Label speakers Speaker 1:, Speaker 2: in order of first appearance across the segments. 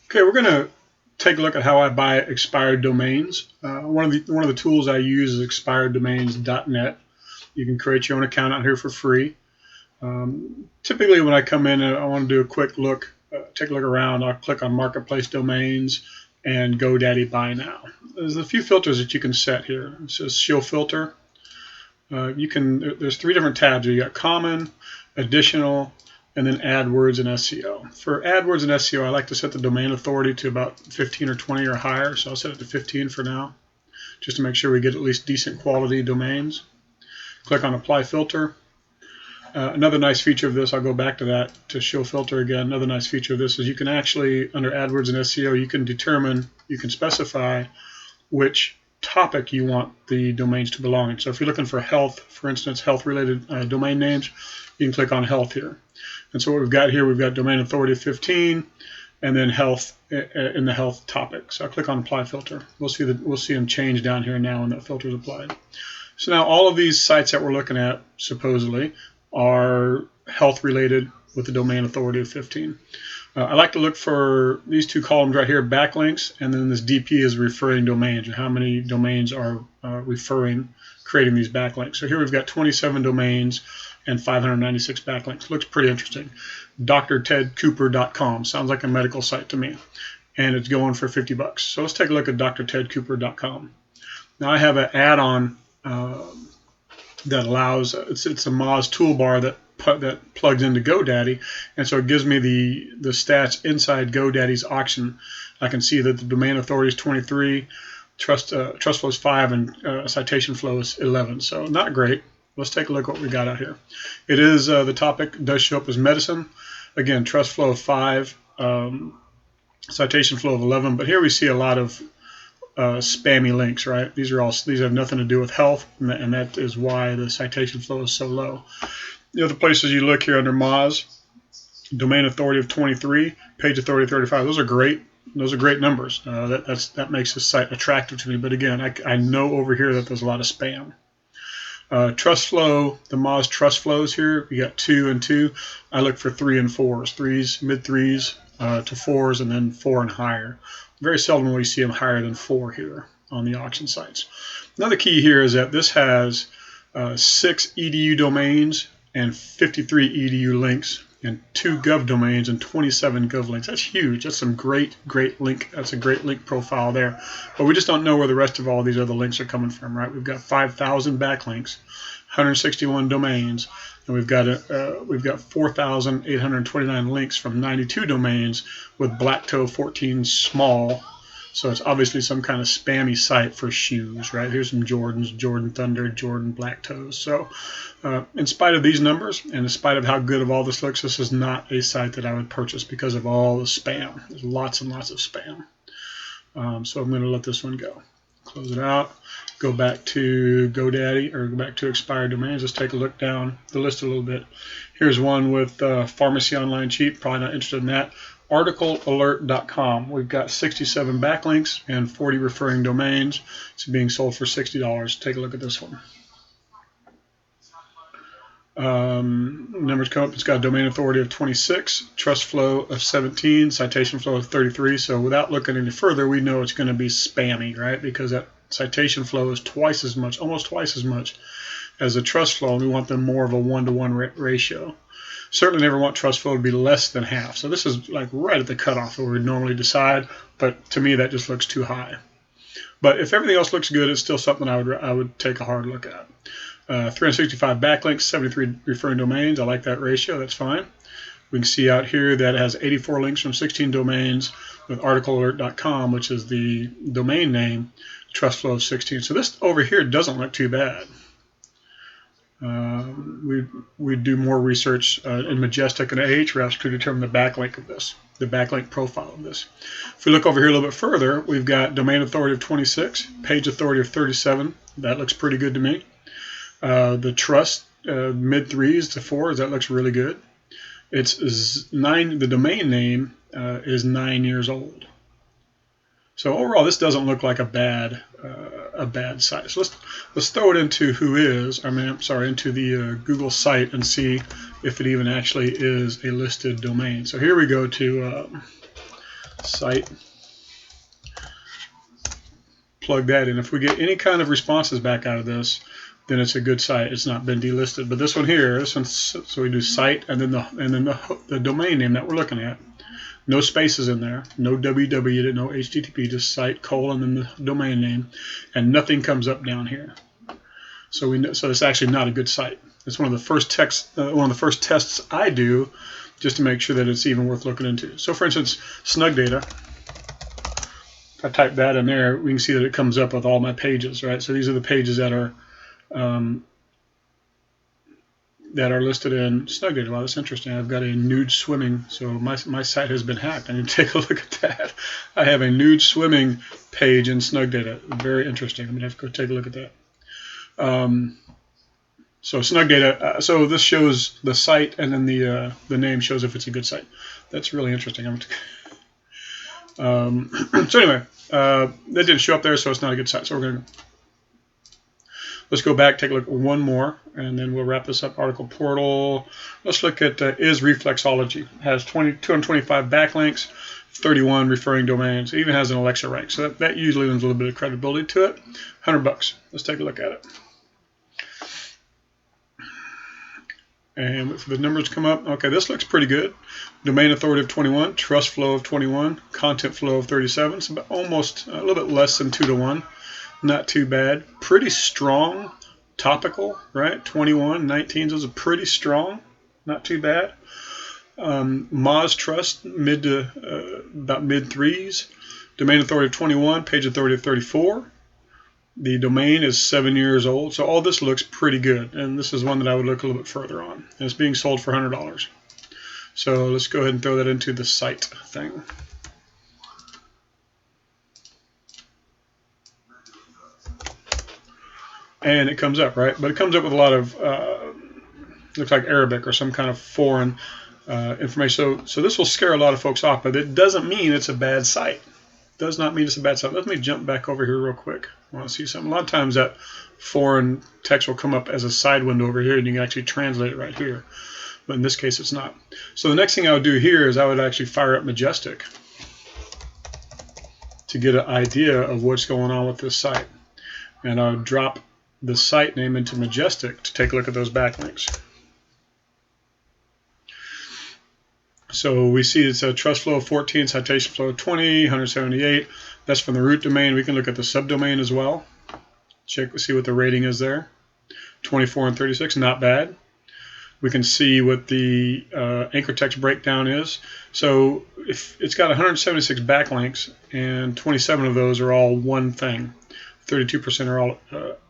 Speaker 1: Okay, we're going to take a look at how I buy expired domains. One of the tools I use is expireddomains.net. You can create your own account out here for free. Typically, when I come in and I want to do a quick look, take a look around, I'll click on Marketplace Domains and GoDaddy Buy Now. There's a few filters that you can set here. It says Show Filter. There's three different tabs. You got Common, Additional, and then AdWords and SEO. For AdWords and SEO, I like to set the domain authority to about 15 or 20 or higher, so I'll set it to 15 for now, just to make sure we get at least decent quality domains. Click on Apply Filter. Another nice feature of this, I'll go back to that to show filter again. Another nice feature of this is you can actually, under AdWords and SEO, you can specify which topic you want the domains to belong in. So if you're looking for health, for instance, health-related domain names, you can click on health here. And so what we've got here, we've got domain authority of 15, and then health in the health topic. So I'll click on Apply Filter. We'll see them change down here now when that filter is applied. So now all of these sites that we're looking at, supposedly, are health-related with the domain authority of 15. I like to look for these two columns right here, backlinks, and then this DP is referring domains, and how many domains are creating these backlinks. So here we've got 27 domains and 596 backlinks. Looks pretty interesting. drtedcooper.com sounds like a medical site to me, and it's going for 50 bucks. So let's take a look at drtedcooper.com. Now I have an add-on that allows, it's a Moz toolbar that plugs into GoDaddy, and so it gives me the stats inside GoDaddy's auction. I can see that the domain authority is 23, trust flow is 5, and citation flow is 11. So not great. Let's take a look at what we got out here. It is the topic does show up as medicine. Again, trust flow of 5, citation flow of 11. But here we see a lot of spammy links, right? These have nothing to do with health, and that is why the citation flow is so low. The other places you look here under Moz, domain authority of 23, page authority of 35. Those are great. Those are great numbers. That makes the site attractive to me. But again, I know over here that there's a lot of spam. Trust flow, the Moz trust flows here, we got 2 and 2. I look for 3 and 4s, 3s, mid 3s to 4s, and then 4 and higher. Very seldom we see them higher than 4 here on the auction sites. Another key here is that this has 6 EDU domains and 53 EDU links, and 2 gov domains and 27 gov links. That's huge. That's some great link. That's a great link profile there. But we just don't know where the rest of all these other links are coming from, right? We've got 5,000 backlinks, 161 domains, and we've got 4,829 links from 92 domains with black toe 14 small. So it's obviously some kind of spammy site for shoes, right? Here's some Jordans, Jordan Thunder, Jordan Black Toes. So in spite of these numbers, and in spite of how good of all this looks, this is not a site that I would purchase because of all the spam. There's lots and lots of spam. So I'm going to let this one go. Close it out. Go back to GoDaddy, or go back to expired domains. Let's take a look down the list a little bit. Here's one with Pharmacy Online Cheap. Probably not interested in that. ArticleAlert.com. We've got 67 backlinks and 40 referring domains. It's being sold for $60. Take a look at this one. Numbers come up. It's got a domain authority of 26, trust flow of 17, citation flow of 33. So without looking any further, we know it's going to be spammy, right? Because that citation flow is twice as much, almost twice as much as the trust flow. And we want them more of a 1-to-1 ratio. Certainly never want trust flow to be less than half. So this is like right at the cutoff where we normally decide, but to me that just looks too high. But if everything else looks good, it's still something I would take a hard look at. 365 backlinks, 73 referring domains. I like that ratio. That's fine. We can see out here that it has 84 links from 16 domains with ArticleAlert.com, which is the domain name, trust flow of 16. So this over here doesn't look too bad. We do more research in Majestic and Ahrefs to determine the backlink of this, the backlink profile of this. If we look over here a little bit further, we've got domain authority of 26, page authority of 37. That looks pretty good to me. The trust mid 3s to 4s, that looks really good. It's 9. The domain name is 9 years old. So overall, this doesn't look like a bad site. So let's throw it into into the Google site and see if it even actually is a listed domain. So here we go to site. Plug that in. If we get any kind of responses back out of this, then it's a good site. It's not been delisted. But this one here, so we do site and then the domain name that we're looking at. No spaces in there, no www, no HTTP, just site colon and the domain name, and nothing comes up down here. So we know, so it's actually not a good site. It's one of the first tests I do, just to make sure that it's even worth looking into. So for instance, SnugData. If I type that in there, we can see that it comes up with all my pages, right? So these are the pages that are listed in SnugData. Wow, that's interesting. I've got a nude swimming, so my site has been hacked. I need to take a look at that. I have a nude swimming page in SnugData. Very interesting. I'm gonna have to go take a look at that. So SnugData. So this shows the site, and then the name shows if it's a good site. That's really interesting. So anyway, that didn't show up there, so it's not a good site. So let's go back, take a look at one more, and then we'll wrap this up. Article portal. Let's look at is reflexology. It has 225 backlinks, 31 referring domains. It even has an Alexa rank, so that usually lends a little bit of credibility to it. $100. Let's take a look at it. And if the numbers come up, okay, this looks pretty good. Domain authority of 21, trust flow of 21, content flow of 37. So almost a little bit less than 2 to 1. Not too bad. Pretty strong. Topical, right? 21, 19. Those are pretty strong. Not too bad. Moz trust about mid 3s. Domain authority of 21, page authority of 34. The domain is 7 years old, so all this looks pretty good, and this is one that I would look a little bit further on. And it's being sold for $100. So let's go ahead and throw that into the site thing. And it comes up, right? But it comes up with a lot of, looks like Arabic or some kind of foreign information. So this will scare a lot of folks off, but it doesn't mean it's a bad site. Does not mean it's a bad site. Let me jump back over here real quick. I want to see something. A lot of times that foreign text will come up as a side window over here, and you can actually translate it right here. But in this case, it's not. So the next thing I would do here is I would actually fire up Majestic to get an idea of what's going on with this site. And I would drop the site name into Majestic to take a look at those backlinks. So we see it's a trust flow of 14, citation flow of 20, 178. That's from the root domain. We can look at the subdomain as well. Check, see what the rating is there. 24 and 36, not bad. We can see what the anchor text breakdown is. So if it's got 176 backlinks, and 27 of those are all one thing. 32% are all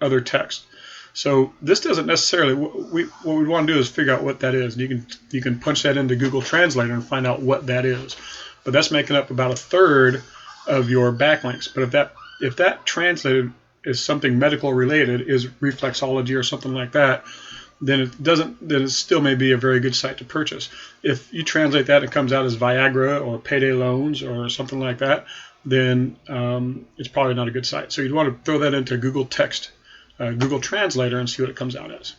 Speaker 1: other text. So this doesn't necessarily, what we want to do is figure out what that is. You can punch that into Google Translator and find out what that is. But that's making up about 1/3 of your backlinks. But if that translated is something medical related, is reflexology or something like that, then it still may be a very good site to purchase. If you translate that and it comes out as Viagra or payday loans or something like that, then it's probably not a good site. So you'd want to throw that into Google Translator and see what it comes out as.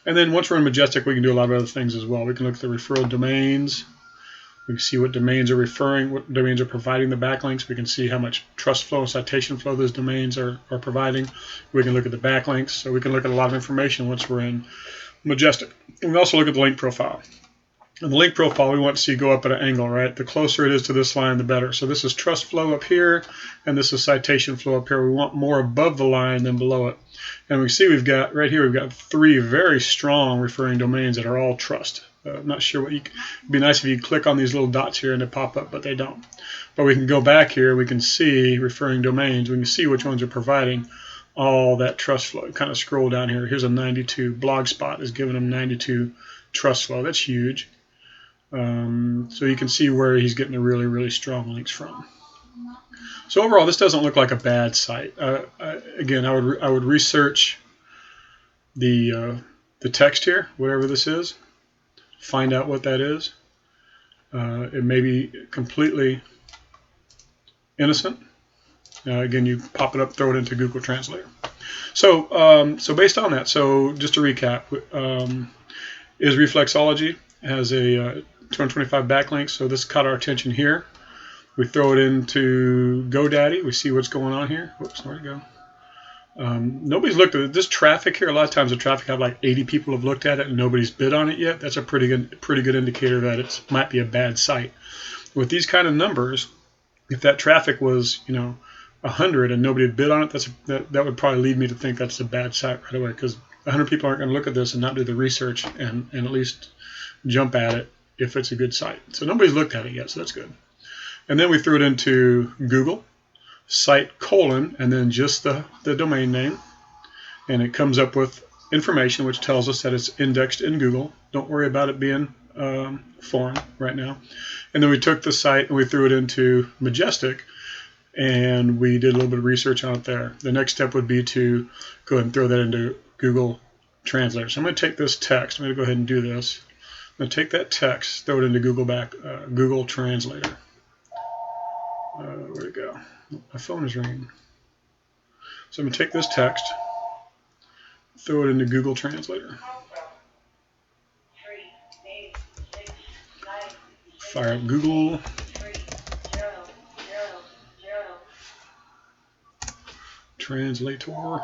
Speaker 1: And then once we're in Majestic, we can do a lot of other things as well. We can look at the referral domains. We can see what domains are referring, what domains are providing the backlinks. We can see how much trust flow and citation flow those domains are providing. We can look at the backlinks. So we can look at a lot of information once we're in Majestic. And we also look at the link profile. And the link profile, we want to see go up at an angle, right? The closer it is to this line, the better. So this is trust flow up here, and this is citation flow up here. We want more above the line than below it. And we see we've got, right here, we've got 3 very strong referring domains that are all trust. I'm not sure what it'd be nice if you click on these little dots here and they pop up, but they don't. But we can go back here, we can see referring domains, we can see which ones are providing all that trust flow. Kind of scroll down here. Here's a 92. Blogspot is giving them 92 trust flow. That's huge. So you can see where he's getting the really, really strong links from. So overall, this doesn't look like a bad site. Again, I would research the text here, whatever this is, find out what that is. It may be completely innocent. Again, you pop it up, throw it into Google Translator. So, so based on that, so just to recap, is reflexology has a 225 backlinks, so this caught our attention here. We throw it into GoDaddy. We see what's going on here. Whoops, where'd it go? Nobody's looked at it. This traffic here, a lot of times the traffic have like 80 people have looked at it and nobody's bid on it yet. That's a pretty good indicator that it might be a bad site. With these kind of numbers, if that traffic was 100 and nobody had bid on it, that would probably lead me to think that's a bad site right away, because 100 people aren't going to look at this and not do the research and at least jump at it if it's a good site. So nobody's looked at it yet, so that's good. And then we threw it into Google, site : and then just the domain name, and it comes up with information which tells us that it's indexed in Google. Don't worry about it being foreign right now. And then we took the site and we threw it into Majestic, and we did a little bit of research on it there. The next step would be to go ahead and throw that into Google Translator. So I'm going to take this text. I'm going to go ahead and do this. I'm going to take that text, throw it into Google Translator. Where'd it go? My phone is ringing. So I'm going to take this text, throw it into Google Translator. Fire up Google. Translator.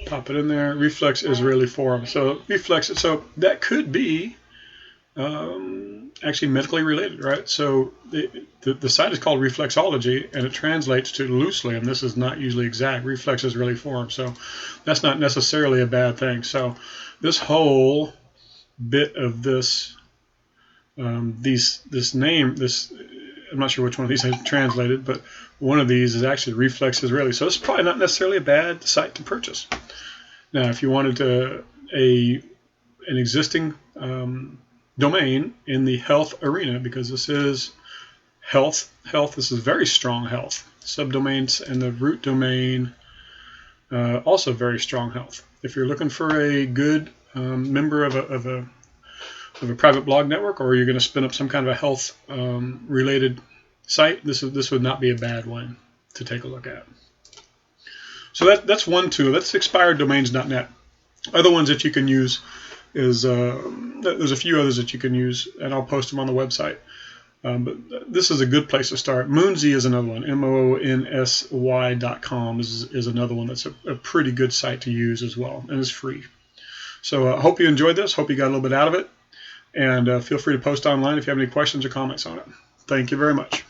Speaker 1: Pop it in there. Reflex Israeli Forum. So reflex. So that could be actually medically related, right? So the site is called Reflexology, and it translates to loosely, and this is not usually exact, Reflex Israeli Forum. So that's not necessarily a bad thing. So this whole bit of this, this name, I'm not sure which one of these I translated, but one of these is actually Reflex Israeli. So it's probably not necessarily a bad site to purchase. Now, if you wanted an existing domain in the health arena, because this is health, this is very strong health. Subdomains and the root domain, also very strong health. If you're looking for a good member of a private blog network, or you're going to spin up some kind of a health related site, this would not be a bad one to take a look at. So that's one tool. That's expireddomains.net. Other ones that you can use is there's a few others that you can use, and I'll post them on the website. But this is a good place to start. Moonsy is another one. MONSY.com is another one that's a pretty good site to use as well, and it's free. So I hope you enjoyed this. Hope you got a little bit out of it. And feel free to post online if you have any questions or comments on it. Thank you very much.